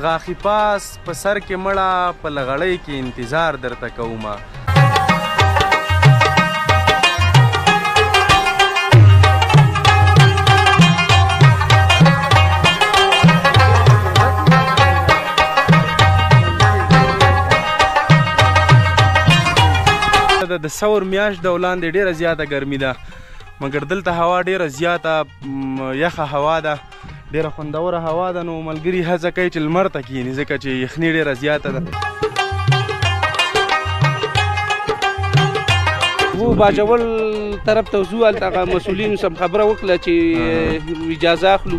د غاښي پاس په سر کې مړه په لغړۍ کې انتظار درته کومه. د ثور میاشت د وړاندې ډېره زیاته ګرمي ده، مګر دلته هوا ډېره زیاته یخه هوا ده، ډېره خوندوره هوا ده. نو ملګري هڅه کوي چې لمر ته کښېني ځکه چې یخني ډېره زیاته ده. و باجوړ طرف ته ځو، هلته هغه مسؤلینو سم خبره وکړه چې اجازه اخلو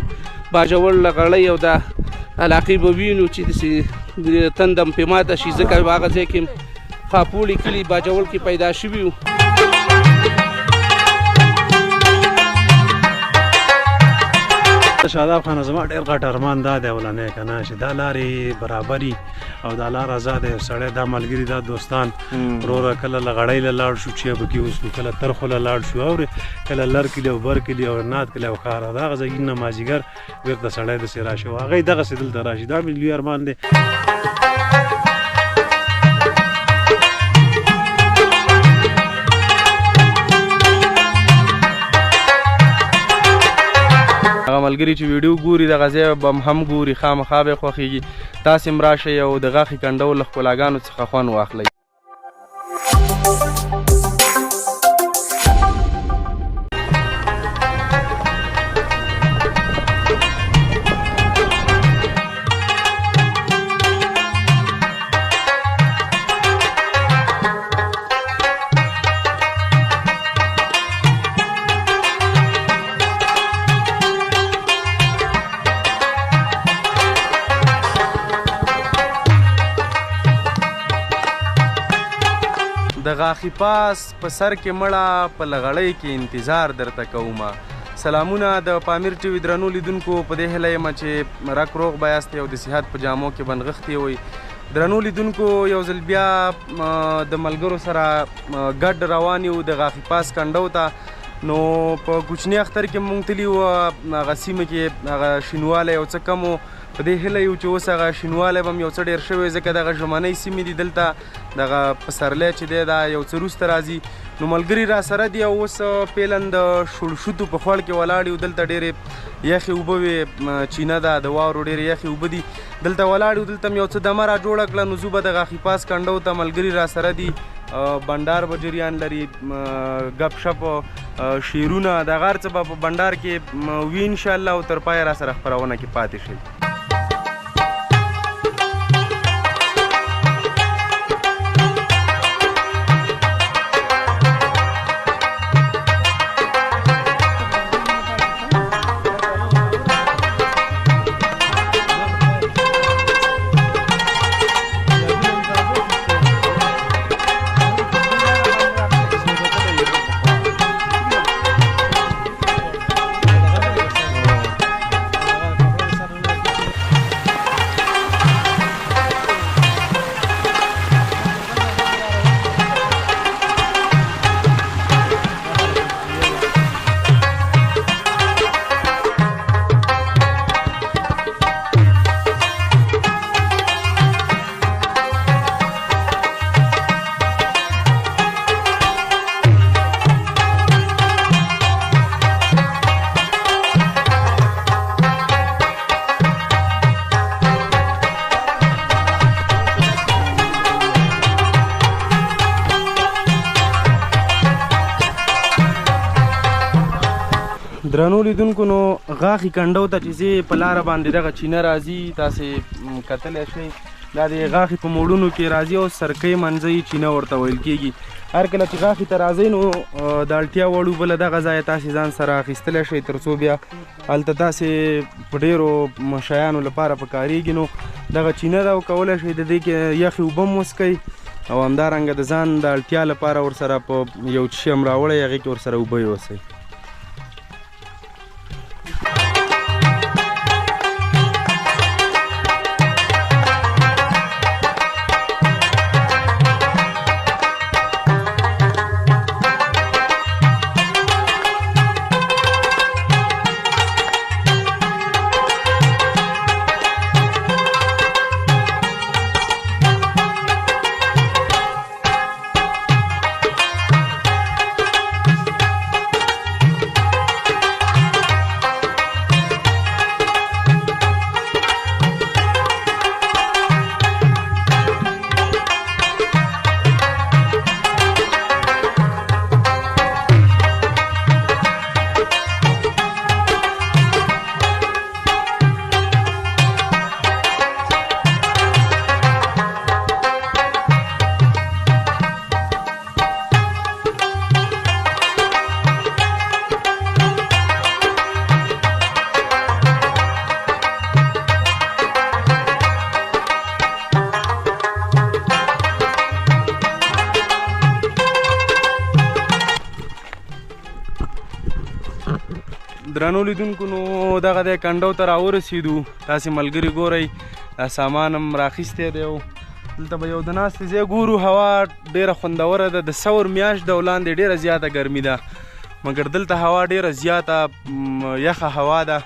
باجوړ له غړۍ او د علاقې به وینو چې داسې تندم پرې ماته شي، ځکه هغه ځای کې خاپوړي کلي باجوړ کې پیدا شوي وو. شاداب خان زما ډېر غټ ارمان دا دی اولنی که نه چې دا لارې برابري او دا لار ازاده سړی دا ملګري دا دوستان وروره کله له غړۍ له لاړ شو چې به کې اوسو، کله ترخو له لاړ شو، اورې کله لر کلي او بر کلي او ناد کلي او ښار، دغه ځایونه نه مازدیګر بېرته سړی داسې راشي او هغه یې دغسې دلته راشي. دا مې لوی ارمان دی. هغه ملګري چې ویډیو ګوري دغه ځای به هم ګوري، خامخا به یې خوښېږي. تاسې هم راشئ او د غاښې کنډو له ښکلاګانو څخه خوند واخلئ. د غاښي پاس په سر کې مړه په لغړۍ کې انتظار درته کومه. سلامونه د پامیر ټي وي درنو لیدونکو، په دې هیله یم چې رک روغ به یاستئ او د صحت په جامو کې بنغښتې وئ. درنو لیدونکو، یو ځل بیا د ملګرو سره ګډ روان یو د غاښي پاس کنډو ته. نو په کوچني اختر کې مونږ تللي وو، هغه سیمه کې هغه شینوالی یو څه کم و. په دې هیله یو چې اوس هغه شینوالی به هم یو څه ډېر شوی، ځکه دغه ژمنۍ سیمې دي دلته دغه پسرلی چې دی دا یو څه وروسته راځي. نو ملګري را سره دي او اوس پیلن د شړشوتو په خوړ کې ولاړ یو. دلته ډېرې یخې اوبه وې، چینه ده د واورو ډېرې یخې اوبه دي، دلته ولاړ یو. دلته م یو څه دمه را جوړه کړه. نو زه به د غاښي پاس کنډو ته ملګري را سره دي، بنډار به جریان لري، ګپ شپ شعرونه دغه هر څه به په بنډار کې وي انشاءالله، او تر پایه را سره خپرونه کې پاتې شئ. درنو لیدونکو، نو غاښي کنډو ته چې ځې په لاره باندې دغه چینه راځي، تاسې کتلی شئ دا د غاښي په موړونو کې راځي او سرکۍ منځۍ چینه ورته ویل کېږي. هر کله چې غاښي ته راځئ نو د اړتیا وړ اوبه له دغه ځایه تاسې ځان سره اخیستلی شئ، تر څو بیا هلته تاسې په ډېرو شیانو لپاره په کارېږي. نو دغه چینه ده او کولی شئ د دې کې یخې اوبه هم وڅکئ او همدارنګه د ځان د اړتیا لپاره ورسره په یو شي هم راوړئ، هغې کې ورسره اوبه یوسئ. درنو لیدونکو نو دغه د کنډو ته راورسېدو تاسې ملګري ګورئ دا سامان هم راخیستی دی او دلته به یو د ناستې ځای ګورو هوا ډېره خوندوره ده د ثور میاشت ده ولاندې ډېره زیاته ګرمي ده مګر دلته هوا ډېره زیاته یخه هوا ده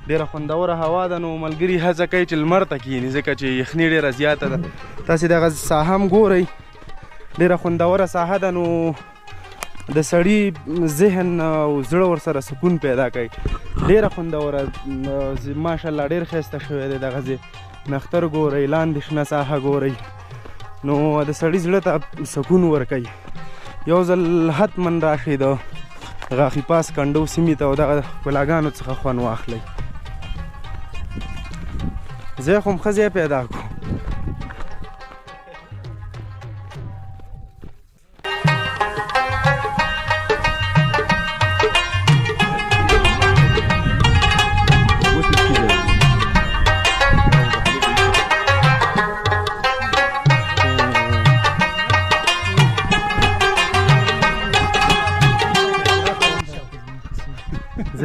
ډېره خوندوره هوا ده نو ملګري هڅه کوي چې لمر ته کښېني ځکه چې یخني ډېره زیاته ده تاسې دغه ساحه هم ګورئ ډېره خوندوره ساحه ده نو د سړي ذهن او زړه ورسره سکون پیدا کوي ډېره خوندوره ماشاءالله ډېر ښایسته شوی دی دغه ځای نختر ګورئ لاندې شنه ساحه ګورئ نو د سړي زړه ته سکون ورکوي یو ځل حتما راشئ د غاښي پاس کنډو سیمې ته او دغه ښکلاګانو څخه خوند واخلئ ځای خو م ښه ځای پیدا کړو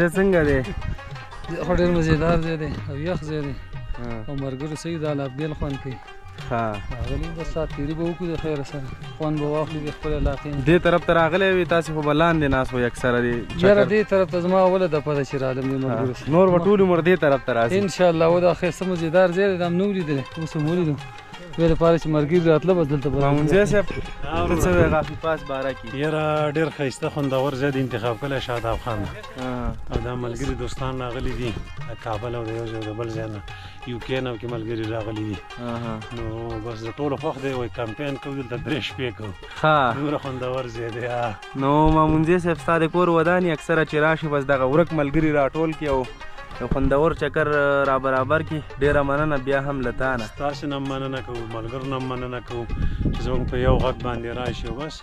ځای څنګه دی خو ډېر مزېدار ځای دی او یخ ځای دی او ملګرو صحیح دا لا بېل خوند کوي راغلي بس ساعت تېري به وکړو د خیره سره خوند به واخلو د خپلې علاقې نه دې طرف ته راغلی وي تاسې خو به لاندې ناست وئ اکثره یاره دې طرف ته زما اوله دفعه ده چې رالم دې ملګرو نور به ټول عمر دې طرف ته راسي انشاءالله و دا ښایسته مزېدار ځای دی دا هم نه ولیدلی اوس هم ولیدو دې لپاره چې ملګري راتله بس دلته به مامونځی صاحب ته څه وایې غافي پاس باره کې یاره ډېر ښایسته خوندور ځای د انتخاب کړی شاداب خان او دا ملګري دوستان راغلي دي د کابل او د یو ځای د بل ځای نه یو کې نه کې ملګري راغلي دي نو بس د ټولو خوښ دی وایي کمپین کوو دلته 3 شپې کوو دومره خوندور ځای دی نو مامونځی صاحب ستا د کور ودانې اکثره چې راشي بس دغه ورک ملګري راټول کړي او یو خوندور چکر را برابر کړي ډېره مننه بیا هم له تا نه ستاسې نه هم مننه کوو ملګرو نه هم مننه کوو چې زموږ په یو غږ باندې راشي او بس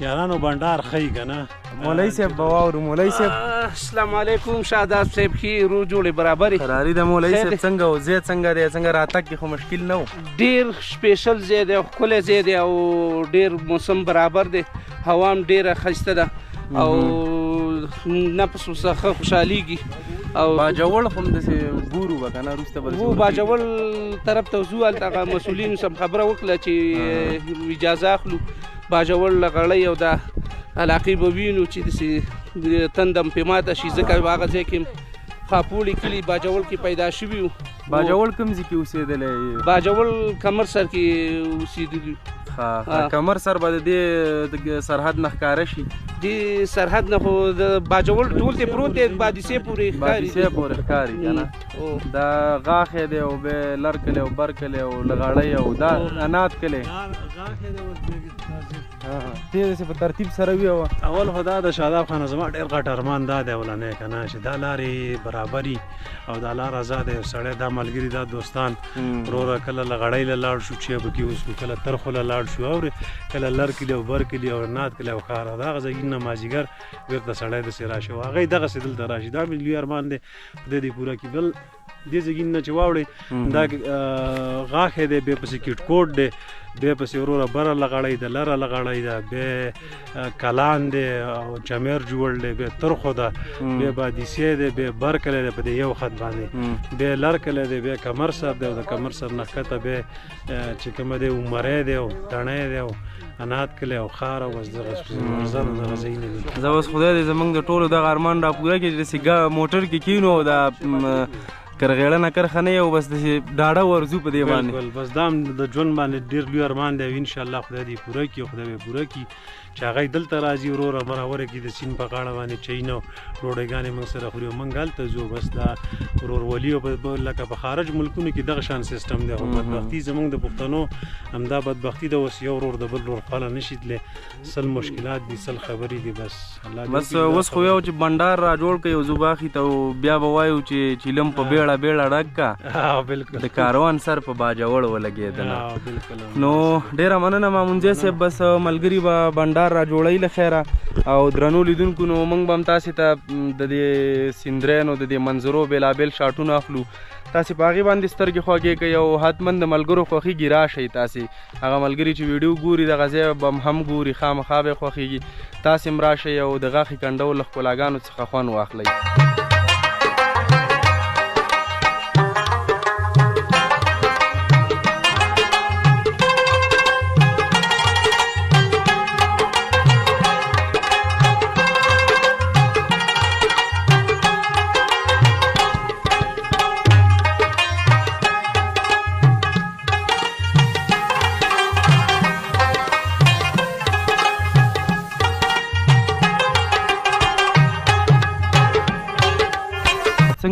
یارانو بنډار ښیي که نه مولوي صاحب به واورو مولوي صاحب السلام علیکم شاداب صاحب ښې روح جوړې برابرې قراري د مولوي صاحب څنګه و ځای څنګه دی څنګه راتګ کې خو مشکل نه و ډېر سپیشل ځای دی او ښکلی ځای دی او ډېر موسم برابر دی هوا هم ډېره ښایسته ده او نفس ورڅخه ښه خوشحالېږي او باجوړ خو هم داسې ګورو به که نه وروسته به و باجوړ طرف ته ځو هلته هغه مسؤلینو سم خبره وکړه چې اجازه اخلو باجوړ له غړۍ او دا علاقې به وینو چې داسې تندم پې ماته شي ځکه هغه ځای کې خاپوړي کلي باجوړ کې پیدا شوي وو باجوړ کوم ځای کې اوسېدلی باجوړ کمر سر کې اوسېدلي کمر سر به د دې سرحد نه ښکاره شي دې سرحد نه خو د باجوړ ټول ته پروت دی بادیسې پورې بادیسې پورې ښکاري که نه دا غاښ دی او بیا لر کلی او بر کلی او لغړی او دا انات کلی دې داسې په ترتیب سره وي اول خو دا د شاداب خان زما ډېر غټ ارمان دا دی اولنی که نه چې دا لارې برابري او دا لار ازاد دی سړی دا ملګري دا دوستان وروره کله لغړی له لاړ شو چې به کې اوس کله ترخو له لاړ شو اورې کله لر کلي او بر کلي او نات کلي او ښار او دغه ځایونه نه مازدیګر بېرته سړی داسې راشي او هغه یې دغسې دلته راشي دا مې لوی ارمان دی خدای دې پوره کړي بل دې ځایګي نه چې واوړې دا غاښ دی بیا پسې کټکوټ دی بیا پسې وروره بره لغړی ده لره لغړی ده بیا کلان دی او چمیر جوړ دی بیا ترخو ده بیا بادیسې دی بیا بر کلی دی په دې یو خط باندې بیا لر کلی دی بیا کمر سر دی او د کمر سر نه ښکته بیا چې کومه دی عمری دی او تڼی دی او انات کلی او ښار او بس دغه دغه ځایونه دي زه اوس خدای دې زموږ د ټولو دغه ارمان را پوره کړي چې داسې موټر کې کینو او دا کرغیړه نه کرخه نه یو بس داسې ډاډه ورځو په دې باندې بالکل بس دا هم د ژوند باندې ډېر لوی ارمان دی او انشاءالله خدای دې پوره کړي او خدای به پوره کړي چې هغه دلته راځي وروره برابره کړي د سیند په غاړه باندې چاینه او ډوډۍ موږ سره خوري او موږ هلته ځو بس دا ورورولي او لکه په خارج ملکونو کې دغه شان سیسټم دی خو بدبختي زموږ د پښتنو همدا بدبختي ده اوس یو ورور د بل ورور خواله نشي تللی سل مشکلات دي سل خبرې دي بس اوس خو یو چې بنډار را جوړ کړي یو زوباخي ته بیا به وایو چې چیلم په بیړه بیړه ډک کا بالکل د کاروان سر په باجوړ ولګېدله نو ډېره مننه مامونځی صاحب بس ملګري به بنډار را جوړوي له خیره او درنو لیدونکو نو موږ به هم تاسې ته د دې سیندرینو د دې منظرو بېلابېل شاټونه اخلو تاسې په هغې باندې سترګې خوږې کوئ او حتما د ملګرو خوښېږي راشئ تاسې هغه ملګري چې ویډیو ګوري دغه ځای به هم ګوري خامخا به یې خوښېږي تاسې هم راشئ او د غاښې کنډو له ښکلاګانو څخه خوند واخلئ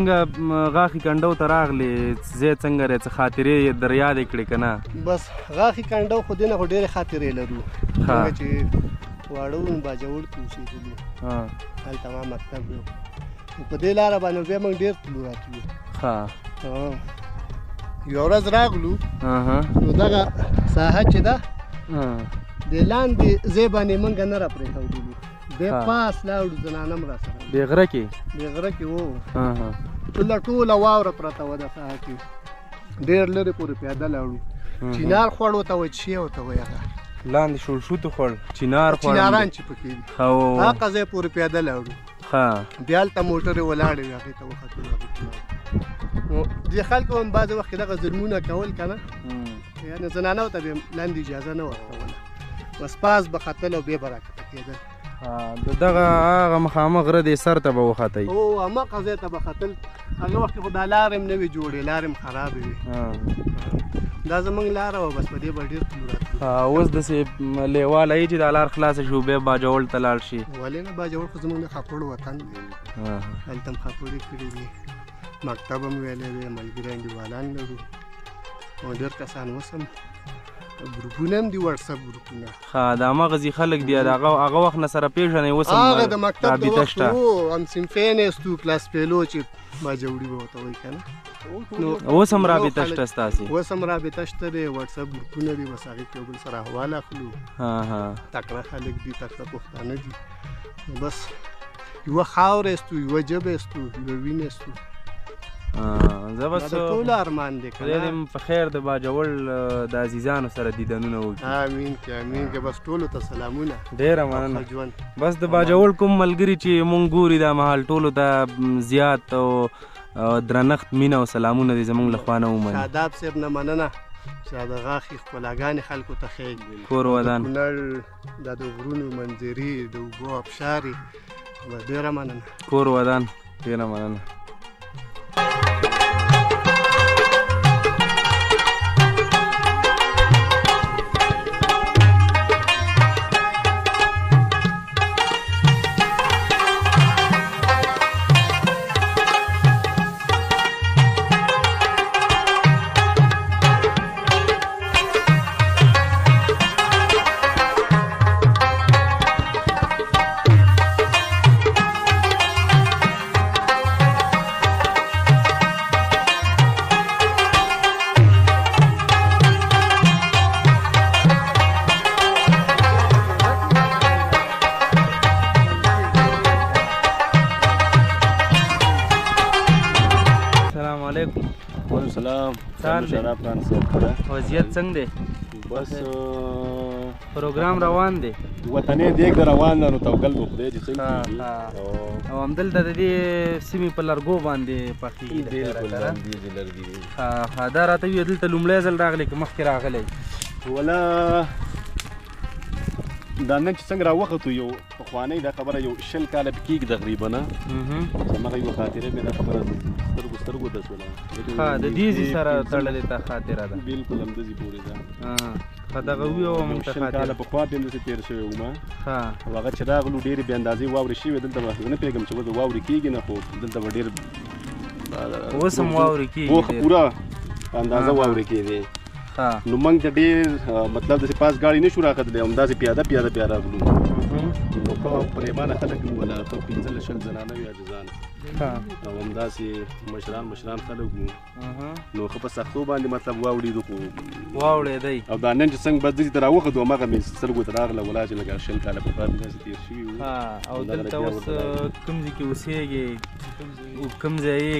څنګه غاښي کنډو ته راغلې ځای څنګه دی څه خاطرې در یادې کړې که نه؟ بس غاښي کنډو خو دې نه خو ډېرې خاطرې لرو څنګه چې واړه وو نو باجوړ کې اوسېدلو هلته ما مکتب و نو په دې لاره باندې بیا موږ ډېر تلو راتلو یوه ورځ راغلو نو دغه ساحه چې ده د لاندې ځای باندې موږ نه راپرېښودلو دی پاس لاړو زنانه م راسره بې غره کې؟ بې غره کې وو ټوله واوره پرته وه د ساحه کې ډېر لرې پورې پیاده لاړو چینار خوړ ورته وایي چې شی ورته وایي هغه لاندې شولشوتو خوړ چینار خوړ چیناران چې پکې دي هغه ځای پورې پیاده لاړو بیا هلته موټرې ولاړې وې هغې ته وختلو نو دې خلکو هم بعضې وخت کې دغه ظلمونه کول که نه یعنې زنانو ته به یې لاندې اجازه نه ورکوله بس پاس به ختل او بیا به راکښته کېدل د دغه هغه مخامخ غره دې سر ته به وختئ هماغه ځای ته به ختل هغه وخت کې خو دا لارې هم نه وې جوړې لارې هم خرابې وې دا زموږ لاره وه بس په دې به ډېر تلو راتلو اوس داسې لیواله یې چې دا لار خلاصه شي بیا باجوړ ته لاړ شي ولې نه باجوړ خو زموږ د خاپوړ وطن دی هلته هم خاپوړې کړې دي مکتب هم ویلی دی ملګري انډیوالان لرو او ډېر کسان اوس هم ګروپونه هم دي وټساپ ګروپونه د همغه ځي خلک بیا د هغه وخت نه سره پېژنئ اوس هم هغه د مکتب د وخت و هم صنفین یستو کلاس پیلو چې باجوړي به ورته وایي که نه اوس هم رابطه شته ستاسې؟ اوس هم رابطه شته دی وټساپ ګروپونه دي بس هغې کې یو بل سره احوال اخلو تکړه خلک دي تکړه پښتانه دي بس یوه خاوره یستو یوه ژبه یستو یوه وینه یستو زه بس د ټولو ارمان دی که خدای دې په خیر د باجوړ د عزیزانو سره دیدنونه وکړي امین که امین که بس ټولو ته سلامونه ډېره مننه بس د باجوړ کوم ملګري چې مونږ ګوري دا مهال ټولو ته زیات او درنښت مینه او سلامونه دې زموږ له خوا نه ومني شاداب صاحب نه مننه چې د غاښي ښکلاګانې خلکو ته ښیي کور ودان کونړ دا د غرونو منظرې د اوبو ابشارې ډېره مننه کور ودان ډېره مننه وضعیت څنګه دی؟ بس پروګرام روان دی وطني دیګ روان دی نو توکل په خدای چې څنګه او همدلته د دې سیمې په لرګو باندې پخېږي دا راته وي دلته لومړی ځل راغلی که مخکې راغلی ولا دا نن چې څنګه راوختو یو پخوانی دا خبره یو 20 کاله کېږي تقریبا هماغه یوه خاطره مې دا خبره سترګو ته شوله د دې ځي سره تړلې تا خاطره ده بلکل همداسې پورې ده دغه ویو موږ ته خاطره کاله پخوا بیا همداسې تېر شوی وم او هغه چې راغلو ډېرې بې اندازې واورې شوې دلته به زه نه پوهېږم چې اوس واورې کېږي نه خو دلته به ډېر اوس هم واورې کېږي پوره اندازه واورې کېدې نو موږ ته ډېر مطلب داسې پاس ګاډي نه شو راختلی همداسې پیاده بیا راغلو نو ښه پرېمانه خلک وو ولا ښه 15 شل زنانه وي عاجزان او همداسې مشران خلک وو نو ښه په سختو باندې مطلب واوړېدو خو واوړېدی او دا نن چې څنګه بس داسې ته راوختو هماغه مې سترګو ته راغله ولا چې لکه 20 کاله پخوا مې داسې تېر شوي وو او دلته اوس کوم ځای کې اوسېږې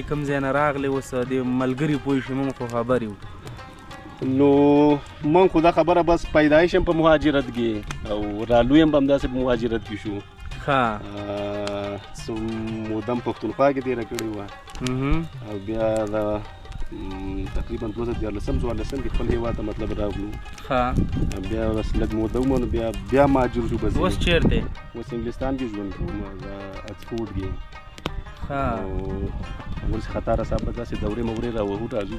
کوم ځای نه راغلی اوس د ملګري پوه شي موږ خو خبر یو نو من خو دا خبره بس پیدایش هم په مهاجرت کې او رالوی هم همداسې په مهاجرت کې شو مودم پښتونخوا کې تېره کړې وه او بیا دا تقریبا 2014 کې خپل هېواد ته مطلب راغلو بیا بس لږ موده ومنو بیا مهاجر شو بس اوس چېرته اوس انګلستان کې ژوند کوم اکسفورډ کې اوس خطا را صاحب داسې دورې مورې راوهو راځو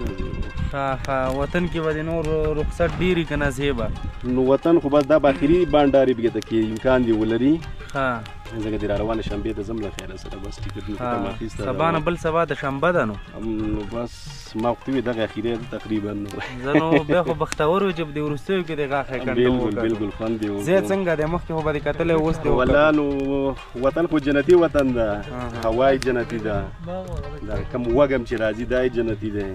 وطن کې به د نور رخصت ډېرې که نه زیبه نو وطن خو بس دا به اخري بانډارې بګې ته کې امکان دی ولري زه د روانه شنبې د زم له خیره سره بس ټیکټ مې کړم اخیسته سبا نه بل سبا د شنبه ده نو بس ما وختي دغه اخیری تقریبا زه نو بیا خو بختور وجب دی ورستیو کې د غاښه کنټرول بالکل خوند دی زه څنګه د مخکې خو به کتل اوس دی ولا نو وطن خو جنتی وطن ده هوای جنتی ده دا کوم وګم چې راځي دای جنتی ده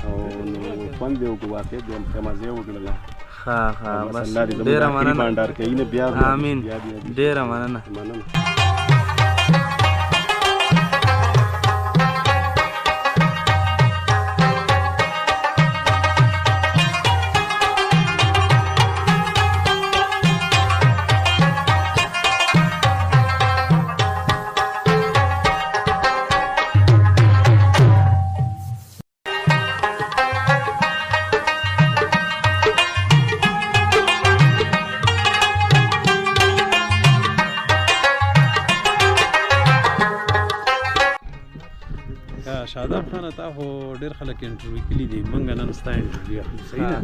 او نو خوند دی او واقع د مزه وګړه ها بس ډیره مننه باندار کوي نه بیا امين ډیره مننه شاداب خان تا خو ډیر خلک انټرویو کړي دي مونږ نن ستا انټرویو اخلو صحیح ده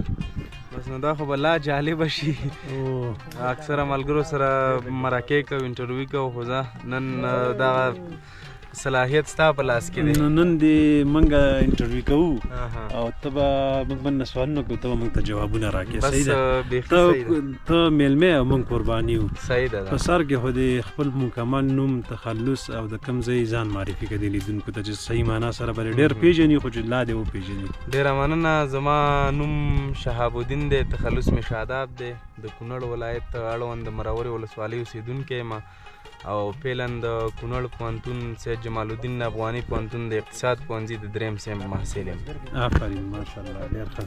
بس نو دا خو به لا جالبه شي اکثره ملګرو سره مرکې کوو انټرویو کوو خو زه نن دغه صلاحیت ستا په لاس کې دی نن دې مونږ انټرویو کوو او ته به موږ باندې سوالونه کوو ته به موږ ته جوابونه راکړې صحیح ده بیخي صحیح ده ته میلمه او موږ قرباني یو صحیح ده په سر کې خو د خپل مکمل نوم تخلص او د کوم ځای ځان معرفي کړي لیدونکو ته چې صحیح معنا سره به ډېر پیژني خو چې لا دې وپېژني ډېره مننه زما نوم شهاب الدین دی تخلص مې شاداب دی د کونړ ولایت اړوند مرورې ولسوالۍ اوسېدونکی یم او فعلاً د کونړ پوهنتون سید جمال الدین افغاني پوهنتون د اقتصاد پوهنځي د دریم سیم محصل یم آفرین ماشاءالله ډېر ښه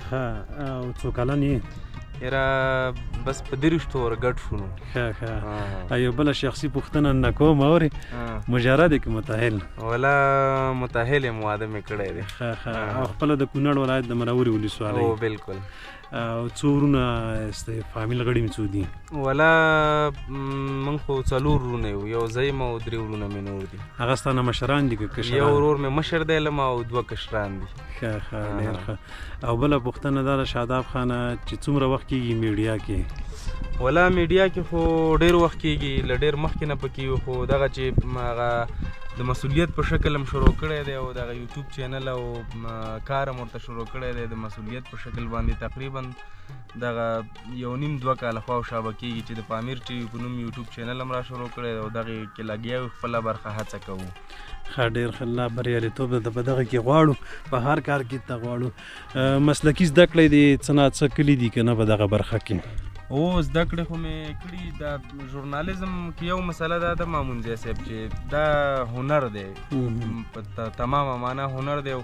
ښه او څو کلن یې یاره بس په دېرشتو ورګډ شو نو ښه ښه یو بله شخصي پوښتنه نه کوم اورې مجرد یې که متأهل ولا متأهل یم واده مې کړی دی ښه ښه او خپله د کونړ ولایت د مرورې ولسوالۍ او بالکل او څو وروڼه یاستئ فامیل غړي مې څو دي ولا موږ خو څلور وروڼه یو یو زه یم او درې وروڼه مې نور دي هغه ستا نه مشران دي که کشران یو ورور مې مشر دی لم او دوه کشران دي ښه ښه ډېر ښه او بله پوښتنه دا ده شاداب خانه چې څومره وخت کېږي میډیا کې ولا میډیا کې خو ډېر وخت کېږي له ډېر مخکې نه پکې یو خو دغه چې هغه د مسؤلیت په شکل هم شروع کړی دی او دغه یوټیوب چینل او کار هم ورته شروع کړی دی د مسؤلیت په شکل باندې تقریبا دغه یو نیم دوه کاله خواوشا به کېږي چې د پامیر ټي وي په نوم یوټیوب چینل هم را شروع کړی دی او دغې کې لګیا یو خپله برخه هڅه کوو ښه ډېر ښه الله بریالیتوب د په دغه کې غواړو په هر کار کې ته غواړو مسلکي زده کړې دي څه نه څه کلي دي که نه په دغه برخه کې او زده کړې خو مې کړي دا ژورنالیزم کې یو مسله دا ده مامونځی صاحب چې دا هنر دی په تمامه معنا هنر دی او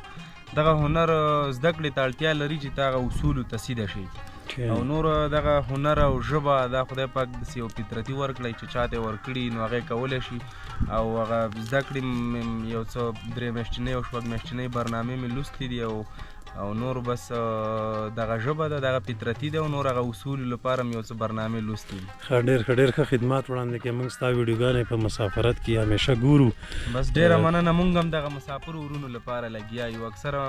دغه هنر زده کړې ته اړتیا لري چې ته هغه اصولو ته سیده شي او نور دغه هنر او ژبه دا خدای پاک داسې یو فطرتي ورکړی چې چا ته ورکړي نو هغه کولی شي او هغه زده کړې یو څه 3 میاشتنۍ او 4 میاشتنۍ برنامې مې لوستې دي او نور بس دغه ژبه ده دغه فطرتي ده او نور هغه اصولو لپاره مې یو څه برنامې لوستې دي ښه ډېر ښه خدمات وړاندې کوې موږ ستا ویډیوګانې په مسافرت کې همیشه ګورو بس ډېره مننه موږ هم دغه مسافرو ورونو لپاره لګیا یو اکثره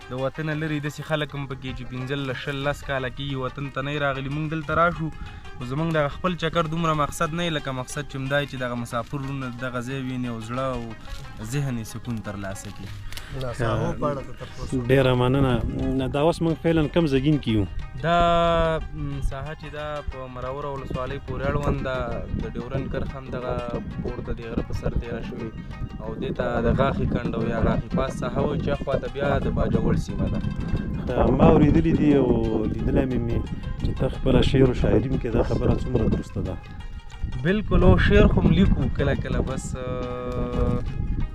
د وطنه لرې داسې خلک هم پکې چې 15 کاله کېږي وطن ته نه راغلي موږ دلته راشو خو زموږ دغه خپل چکر دومره مقصد نه لکه مقصد چې همدا چې دغه مسافر ورونه دغه ځای ویني او زړه او ذهن یې سکون ترلاسه کړي ډېره مننه دا اوس موږ فعلا کم زګین کې یو دا ساحه چې دا په مراوره ولسوالۍ پورې اړوند ده د ډیورن کرښه هم دغه پورته د غره په سر تېره شوې او دې ته د غاښې کنډ او یا غاښې پاس ساحه وایي چې اخوا ته بیا د باجوړ سیمه ده ما اورېدلي دي او لیدلی مې چې ته خپله شعر و شاعري م کې دا خبره څومره درسته ده بالکل او شعر خو م لیکو کله کله بس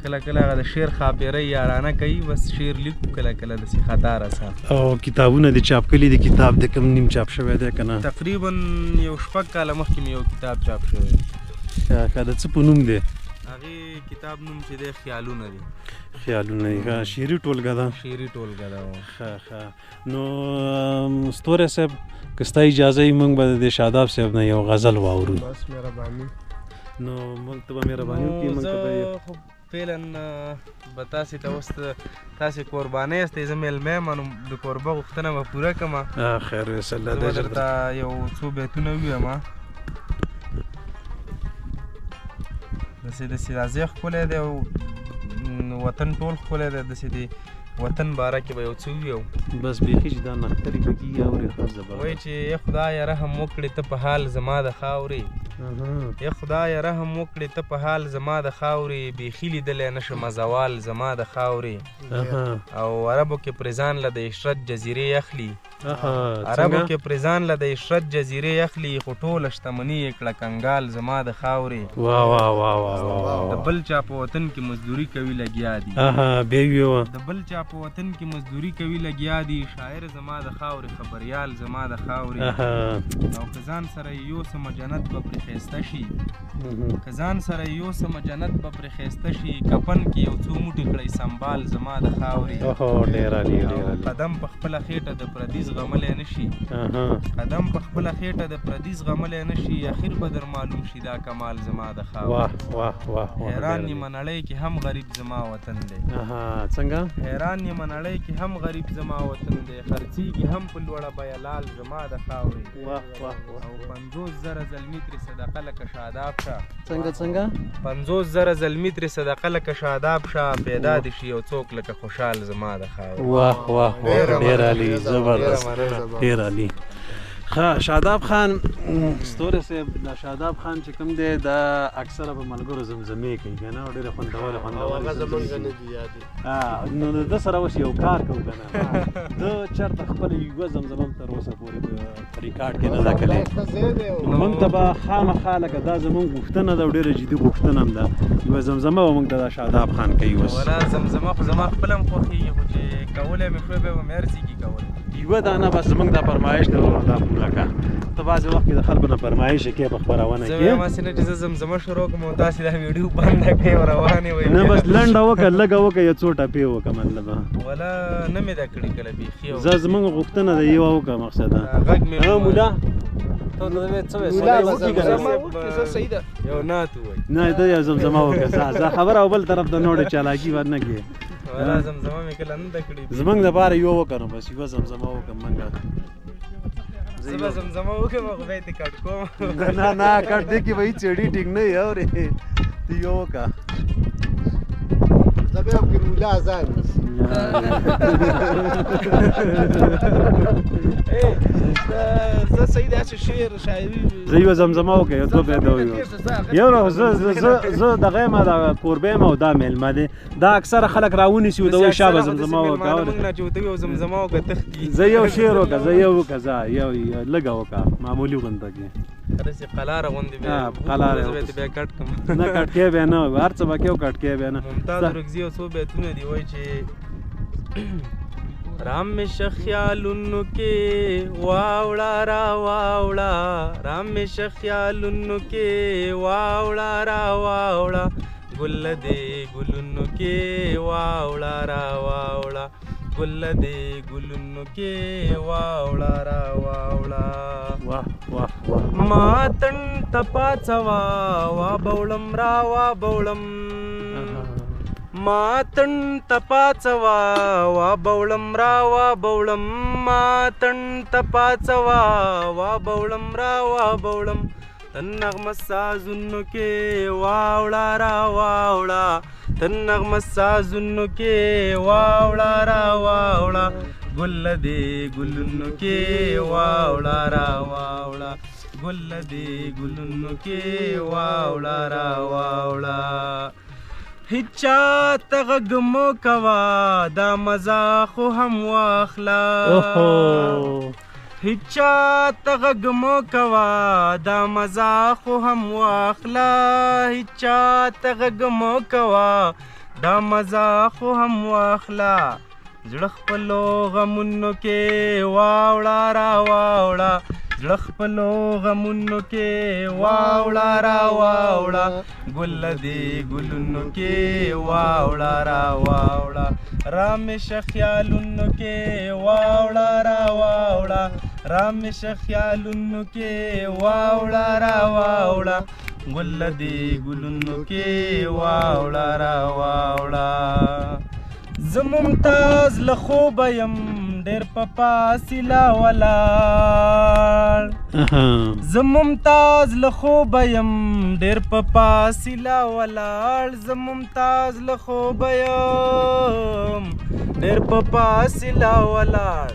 کله کله هغه د شعر خاپیرۍ یارانه کوي بس شعر لیکو کله کله داسې خطا رسه او کتابونه دې چاپ کړي دي کتاب د کوم نیم چاپ شوی دی که نه تقریبا یو 6 کاله مخکې مې یو کتاب چاپ شوی ښه د څه په نوم دی هغې کتاب نوم چې دی خیالونه دي خیالونه دي شعري ټولګه ده شعري ټولګه ده ښه نو ستوری صاحب که ستا اجازه وي موږ به د شاداب صاحب نه یو غزل واورو بس مهرباني نو موږ ته به مهرباني وکړي موږ ته به فعلا به تاسې ته اوس تاسې قربانۍ یاستئ زه میلمه یم نو د کوربه غوښتنه به پوره کړمه خیر ویس الله زه به درته یو څو بیتونه ووایم داسې راځي ښکلی دی او وطن ټول ښکلی دی داسې دی وطن باره کې به یو څه ووایو بس بیخي چې دا نښترې پکې اورې ښه زبردست وایي چې ای خدایه رحم وکړې ته په حال زما د خاورې ای خدایه رحم وکړې ته په حال زما د خاورې بیخي لیدلی نه شمه زوال زما د خاورې او عربو کې پرې ځان له د عشرت جزیرې اخلي عربو کې پرې ځان له د عشرت جزیرې اخلي خو ټوله شتمني یې کړه کنګال زما د خاورې واه واه واه واه د بل چا په وطن کې مزدوري کوي لګیا دي بیا ویوه د بل چا په وطن کې مزدوري کوي لګیا دي شاعر زما د خاورې خبریال زما د خاورې او که ځان سره یو سمه جنت به پرې ښایسته شي که ځان سره یو سمه جنت به پرې ښایسته شي کفن کې یو څو موټي کړئ سنبال زما د خاورې او قدم په خپله خېټه د پردي زغملی نه شي قدم په خپله خېټه د پردي زغملی نه شي اخر به در معلوم شي دا کمال زما د خاورې حیران نیمه نړۍ کې هم غریب زما وطن دی څنګه حیران یم نړۍ کې هم غریب زما وطن دی خرڅیږي هم په لوړه بیه لال زما د خاورې او 50,000 زلمي ترې صدقه لکه شاداب شه څنګه 50,000 زلمي ترې صدقه لکه شاداب شه پیدا دي شي یو څوک لکه خوشحال زما د خاورې واه واه ډېر عالي زبردست ډېر عالي شاداب خان ستوری صاحب دا شاداب خان چې کوم دی دا اکثره په ملګرو زمزمې کوي که نه ډېرې خوندورې نو د ده سره اوس یو کار کوو که نه ده چېرته خپله یوه زمزمه هم تر اوسه پورې په ریکارډ کې نه ده کړې نو موږ ته به خامخا لکه دا زموږ غوښتنه ده او ډېره جدي غوښتنه هم ده یوه زمزمه به موږ ته دا شاداب خان کوي اوس ولا زمزمه خو زما خپله هم خوښېږي خو چې کولی مې شوی بیا به مې ارزېږي کول یوه دانه بس زموږ دا فرمایش دی دا پوره کړه ته بعضې وخت کې د خلکو نه فرمایش یې کوې په خپرونه کې زه وایم هسې نه چې زه زمزمه شروع کړم او تاسې دا ویډیو بنده کړئ او روانې وئ نه بس لنډه وکړه لږه وکړه یو څو ټپې وکړه مطلب ولا نه مې دا کړې کله بیخي زه زموږ غوښتنه ده یوه وکړه مقصد غږ مې مولا یو نعت ووایي نه ته یو زمزمه وکړه زه خبره او بل طرف ته نوړې چالاکي ور نه کړې ولا زمزمه مې کله نه ده کړې زموږ دپاره یوه وکړه نو بس یوه زمزمه وکړه موږ زه به زمزمه وکړم خو بیا یې دې کټ کوم نه کټ دی کې به هېڅ چړي ټینګ نه وي اورې ته یوه وکړه زه بیا وکړې مولا اذان زه صحیح داسې شعر شاعري زه یوه زمزمه وکړه یو څو بیته ویو یو زه دغه یم دا کوربه یم او دا میلمه دی دا اکثره خلک راونیسي او د وایي شابه زمزمه وکړه موږ نه چې ورته ویو زمزمه وکړه تښتي زه یو شعر وکړه زه یو وکړه زه یو لږه وکړه معمولي غونډه کې داسې قلاره غوندې بیا قلاره زه به یې بیا کټ کړم نه کټ کې بیا نه هر څه به کې او کټ کې بیا نه ممتاز رکزي یو څو بیتونه دي وایي چې رام میں شخیالن کے واوڑا را واوڑا رام میں شخیالن کے واوڑا را واوڑا گل دے گلن کے واوڑا را واوڑا گل دے گلن کے واوڑا را واوڑا ماتن تپاچوا وا بولم را وا بولم ماتن تپاچوا وا بولم را وا بولم ماتن تپاچوا وا بولم را وا بولم تن نغمه سازونو کې واوړه را واوړه تن نغمه سازونو کې واوړه را واوړه ګل دې ګلونو کې واوړه را واوړه ګل دې ګلونو کې واوړه را واوړه هیچا ته غږ مو کوه دا مزه خو هم واخله هیچا ته غږ مو کوه دا مزه خو هم واخله هیچا ته غږ مو کوه دا مزه خو هم واخله زړه خپلو غمونو کې واوړه را واوړه زړه خپلو غمونو کې واوړه را واوړه ګل دې ګلونو کې واوړه را واوړه رام شخیالونو کې واوړه را واوړه رام شخیالونو کې واوړه را واوړه ګل دې ګلونو کې واوړه را واوړه زه ممتاز له خوبه یم ډېر په فاصله ولاړ زه ممتاز له خوبه یم ډېر په فاصله ولاړ زه ممتاز له خوبه یم ډېر په فاصله ولاړ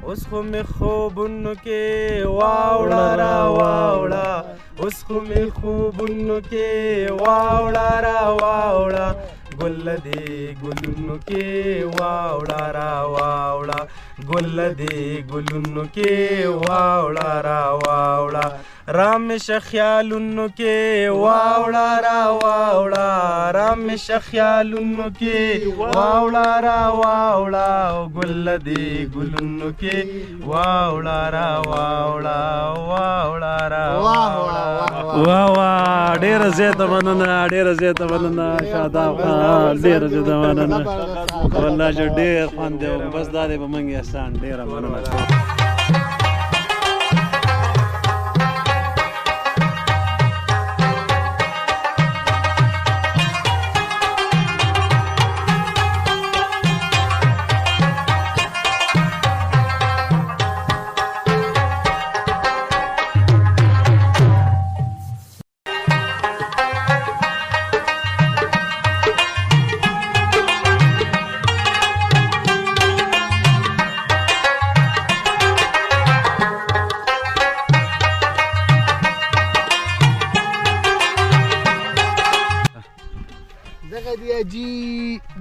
اوس خو مې خوبونو کې واوړه را واوړه اوس خو مې خوبونو کې واوړه را واوړه ګل دې ګلونو کې واوړه را واوړه ګل دې ګلونو کې واوړه را واوړه رامش خیالونو کې واوړه را واوړه رامش خیالونو کې واوړه را واوړه ګل دې ګلونو کې واوړه را واوړه واوړه را واوړه واه واه ډېره زیاته مننه ډېره زیاته مننه شاداب خان ډېره زیاته مننه والله چې ډېر خوند دی بس دا دی به موږ احسان ډېره مننه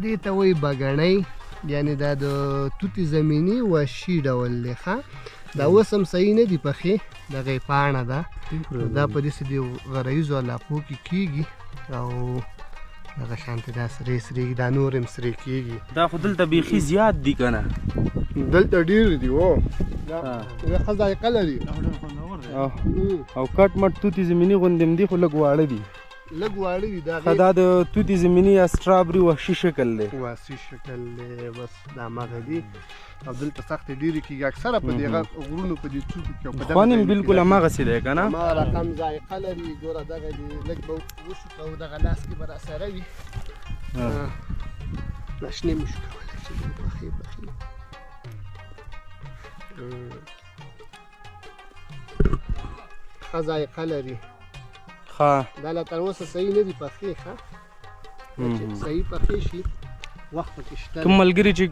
دې ته وایي بګنۍ یعنې دا د توتې زمیني وحشي ډول دی ښه دا اوس هم صحیح نه دي پخې دغه یې پاڼه ده دا په داسې د غرایزو علاقو کې کېږي او دغه شانتې دا سرې سرې دا نور هم سرې کېږي دا خو دلته بیخي زیات دي که نه دلته ډېر دي او دا ښه ذایقه لري او کټ مټ توتې زمیني غوندې هم دي خو لږ واړه دي لږ واړه دي دا د توتې زمیني یا سټرابري وحشي شکل دی وحشي شکل دی بس دا هماغه دي او دلته سختې ډېرې کېږي اکثره په دې غرونو په دې څوکو کې خوند هم بالکل هماغسې دی که نه هماغه رقم ذایقه لري ګوره دغه دې لږ به وشو کوو دغه لاس کې به راسره وي ناشنې مو شو کولی چې پخې پخې ښه ذایقه لري دا لا تر اوسه صحیح نه دي پخې ښه چې صحیح پخې شي وخت پکې شته کوم ملګري چې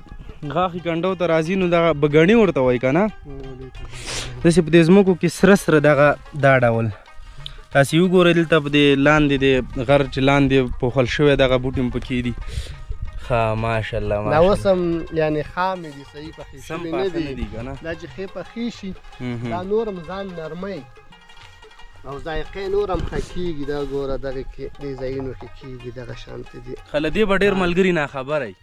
غاښې کنډو ته راځي نو دغه بګڼې ورته وایي که نه داسې په دې ځمکو کې سره سره دغه دا ډول تاسې وګورئ دلته په دې لاندې د غر چې لاندې پوښل شوی دغه بوټي هم پکې دي ښه ماشاءالله دا اوس هم یعنې خامې دي صحیح پخې شوي نه دي دا چې ښې پخې شي دا نور هم ځان نرمۍ او ذایقې نور هم ښه کېږي دا ګوره دغه کې دې ځایونو کې کېږي دغه شانتې دي ښه له دې به ډېر ملګري ناخبره وي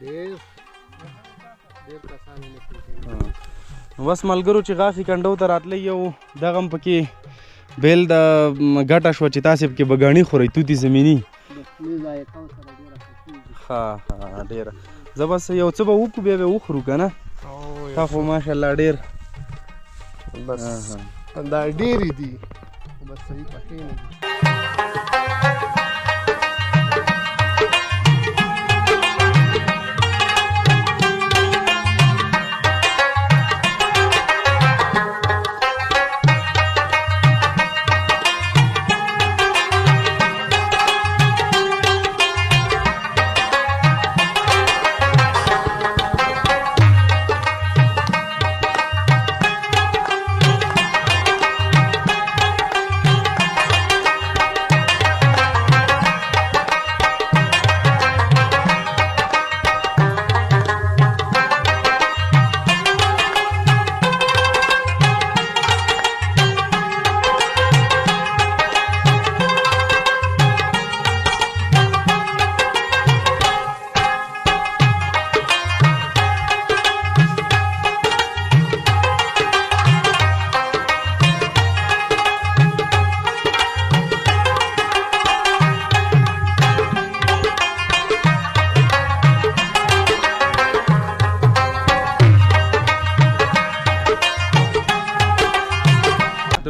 ډېر کسان نه پوهېږي بس ملګرو چې غاښې کنډو ته راتلی یو دغه هم پکې بیل د ګټه شوه چې تاسې پکې بګاڼي خورئ توتې زمیني ښه ډېره زه بس یو څه به وکړو بیا به وخورو که نه تا خو ماشاءالله ډېر بس دا ډېرې دي بس صحیح پخې نه دي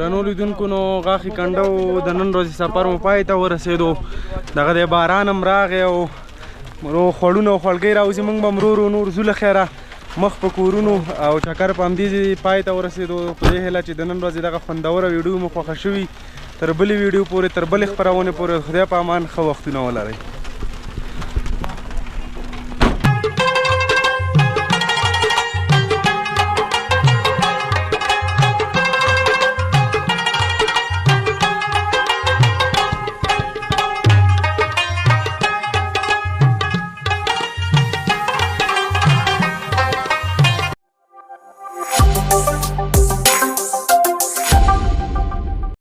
درنو لیدونکو نو غاښې کنډو د نن ورځې سفر مو پای ته ورسېدو دغه د باران هم راغی او خوړونه او خوړګۍ راوځي موږ به هم ورو ورو نور ځو له خیره مخ په کورونو او چکر په همدې پای ته ورسېدو په دې هیله چې د نن ورځې دغه خوندوره ویډیو مو خوښه شوي تر بلې ویډیو پورې تر بلې خپرونې پورې خدای په امان ښه وختونه ولرئ